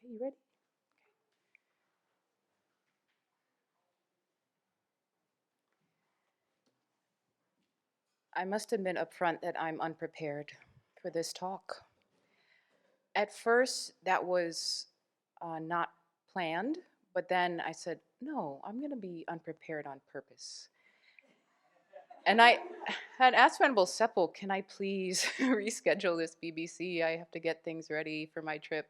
Okay, you ready? I must admit up front that I'm unprepared for this talk. At first, that was not planned, but then I said, no, I'm going to be unprepared on purpose. And I had asked Venerable Sepul, can I please reschedule this BBC? I have to get things ready for my trip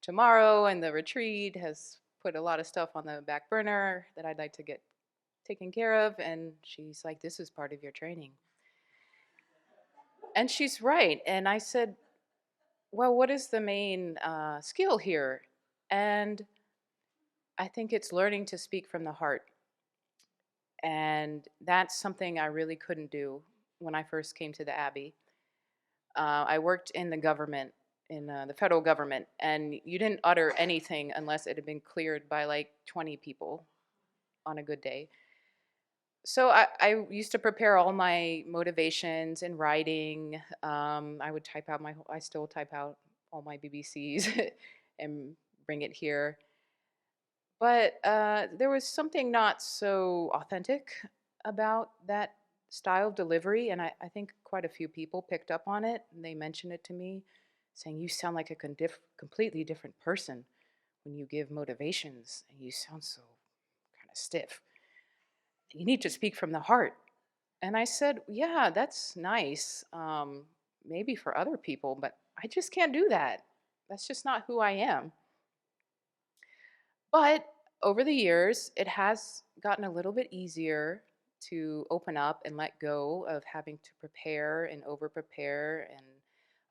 tomorrow, and the retreat has put a lot of stuff on the back burner that I'd like to get taken care of. And she's like, this is part of your training. And she's right. And I said, well, what is the main skill here? And I think it's learning to speak from the heart. And that's something I really couldn't do when I first came to the Abbey. I worked in the government, in the federal government, and you didn't utter anything unless it had been cleared by like 20 people on a good day. So I used to prepare all my motivations in writing. I would type out I still type out all my BBCs and bring it here. But there was something not so authentic about that style of delivery, and I think quite a few people picked up on it, and they mentioned it to me, saying, you sound like a completely different person when you give motivations, and you sound so kind of stiff. You need to speak from the heart. And I said, yeah, that's nice, maybe for other people, but I just can't do that. That's just not who I am. But over the years, it has gotten a little bit easier to open up and let go of having to prepare and over prepare and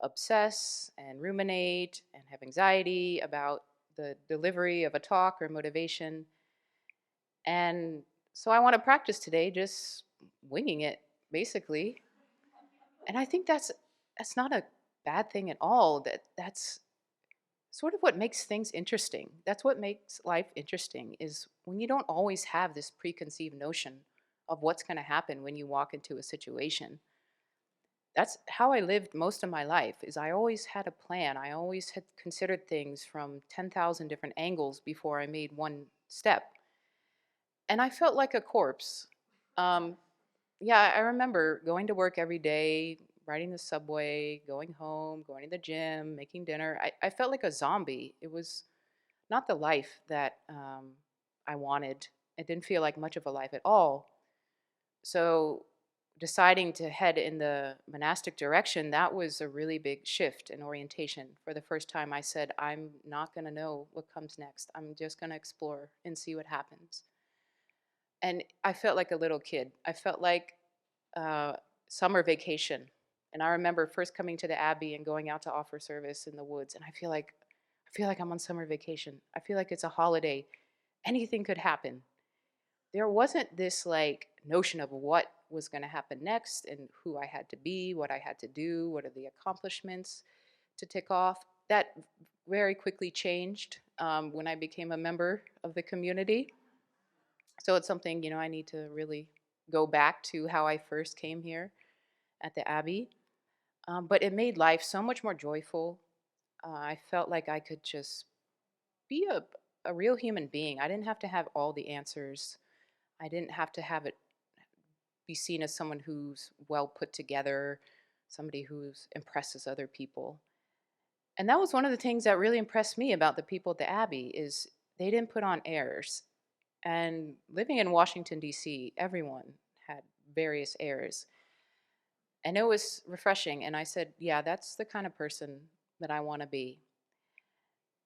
obsess and ruminate and have anxiety about the delivery of a talk or motivation. And so I want to practice today just winging it, basically. And I think that's not a bad thing at all. That's sort of what makes things interesting. That's what makes life interesting, is when you don't always have this preconceived notion of what's going to happen when you walk into a situation. That's how I lived most of my life, is I always had a plan. I always had considered things from 10,000 different angles before I made one step. And I felt like a corpse. Um, yeah, I remember going to work every day, riding the subway, going home, going to the gym, making dinner. I felt like a zombie. It was not the life that I wanted. It didn't feel like much of a life at all. So deciding to head in the monastic direction, that was a really big shift in orientation. For the first time, I said, I'm not going to know what comes next. I'm just going to explore and see what happens. And I felt like a little kid. I felt like uh, summer vacation. And I remember first coming to the Abbey and going out to offer service in the woods, and I feel like I'm on summer vacation. I feel like it's a holiday. Anything could happen. There wasn't this like notion of what was going to happen next and who I had to be, what I had to do, what are the accomplishments to tick off. That very quickly changed when I became a member of the community. So it's something, I need to really go back to how I first came here at the Abbey. But it made life so much more joyful. I felt like I could just be a real human being. I didn't have to have all the answers. I didn't have to have it be seen as someone who's well put together, somebody who impresses other people. And that was one of the things that really impressed me about the people at the Abbey, is they didn't put on airs. And living in Washington, D.C., everyone had various airs. And it was refreshing. And I said, yeah, that's the kind of person that I want to be.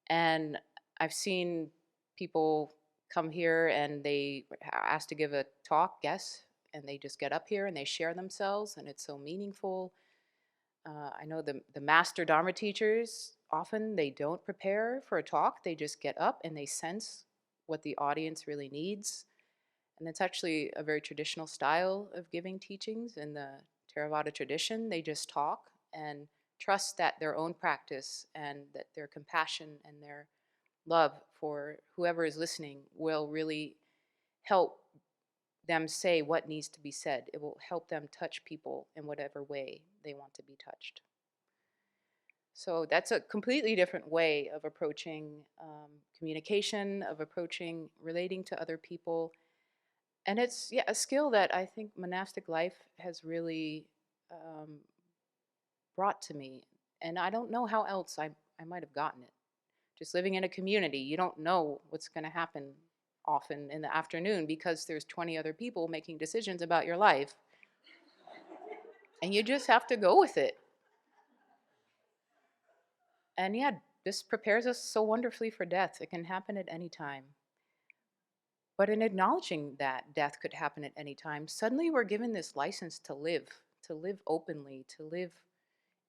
And I've seen people come here and they are asked to give a talk, guests, and they just get up here and they share themselves, and it's so meaningful. I know the master Dharma teachers, often they don't prepare for a talk. They just get up and they sense what the audience really needs. And it's actually a very traditional style of giving teachings in the Theravada tradition. They just talk and trust that their own practice and that their compassion and their love for whoever is listening will really help them say what needs to be said. It will help them touch people in whatever way they want to be touched. So that's a completely different way of approaching communication, of approaching relating to other people. And it's, yeah, a skill that I think monastic life has really um, brought to me. And I don't know how else I might have gotten it. Just living in a community, you don't know what's going to happen often in the afternoon because there's 20 other people making decisions about your life. And you just have to go with it. And yeah, this prepares us so wonderfully for death. It can happen at any time. But in acknowledging that death could happen at any time, suddenly we're given this license to live openly, to live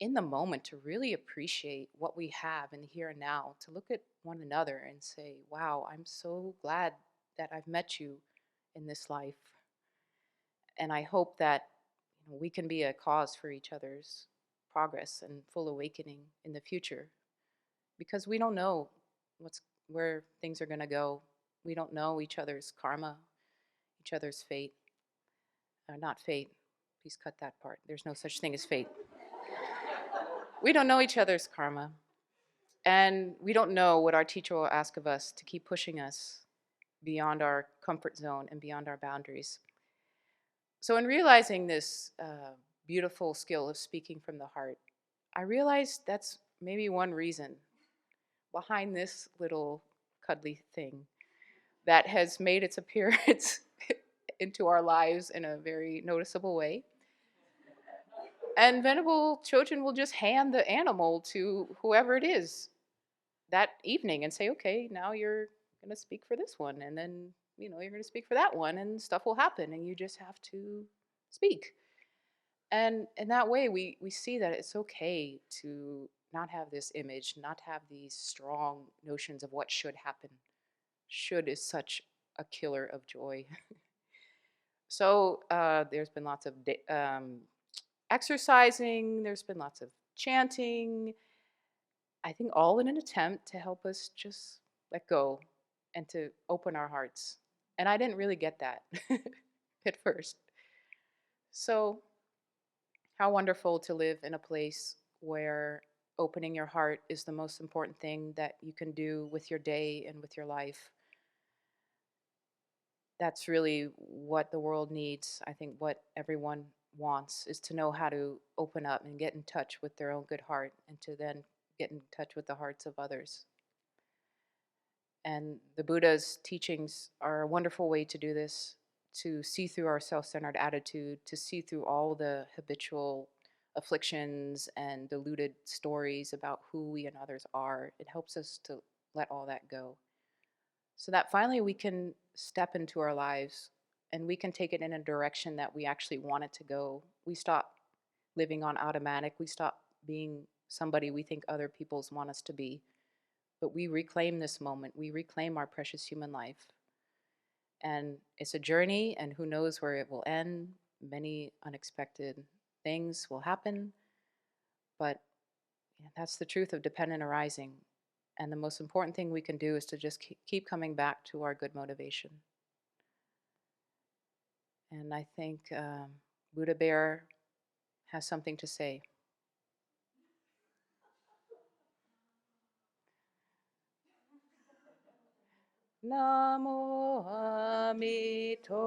in the moment, to really appreciate what we have in the here and now, to look at one another and say, wow, I'm so glad that I've met you in this life. And I hope that we can be a cause for each other's progress and full awakening in the future, because we don't know where things are going to go. We don't know each other's karma, each other's fate. Not fate. Please cut that part. There's no such thing as fate. We don't know each other's karma. And we don't know what our teacher will ask of us to keep pushing us beyond our comfort zone and beyond our boundaries. So, in realizing this beautiful skill of speaking from the heart, I realized that's maybe one reason behind this little cuddly thing that has made its appearance into our lives in a very noticeable way. And Venerable Chojun will just hand the animal to whoever it is that evening and say, okay, now you're going to speak for this one. And then, you're going to speak for that one, and stuff will happen. And you just have to speak. And in that way, we see that it's okay to not have this image, not have these strong notions of what should happen. Should is such a killer of joy. So there's been lots of exercising, there's been lots of chanting, I think all in an attempt to help us just let go and to open our hearts. And I didn't really get that at first. So, how wonderful to live in a place where opening your heart is the most important thing that you can do with your day and with your life. That's really what the world needs. I think what everyone wants is to know how to open up and get in touch with their own good heart, and to then get in touch with the hearts of others. And the Buddha's teachings are a wonderful way to do this, to see through our self centered attitude, to see through all the habitual afflictions and deluded stories about who we and others are. It helps us to let all that go, so that finally we can step into our lives and we can take it in a direction that we actually want it to go. We stop living on automatic, we stop being somebody we think other people's want us to be, but we reclaim this moment. We reclaim our precious human life. And it's a journey, and who knows where it will end. Many unexpected things will happen, but yeah, that's the truth of dependent arising. And the most important thing we can do is to just keep coming back to our good motivation. And I think Buddha Bear has something to say. Namo Amitofo.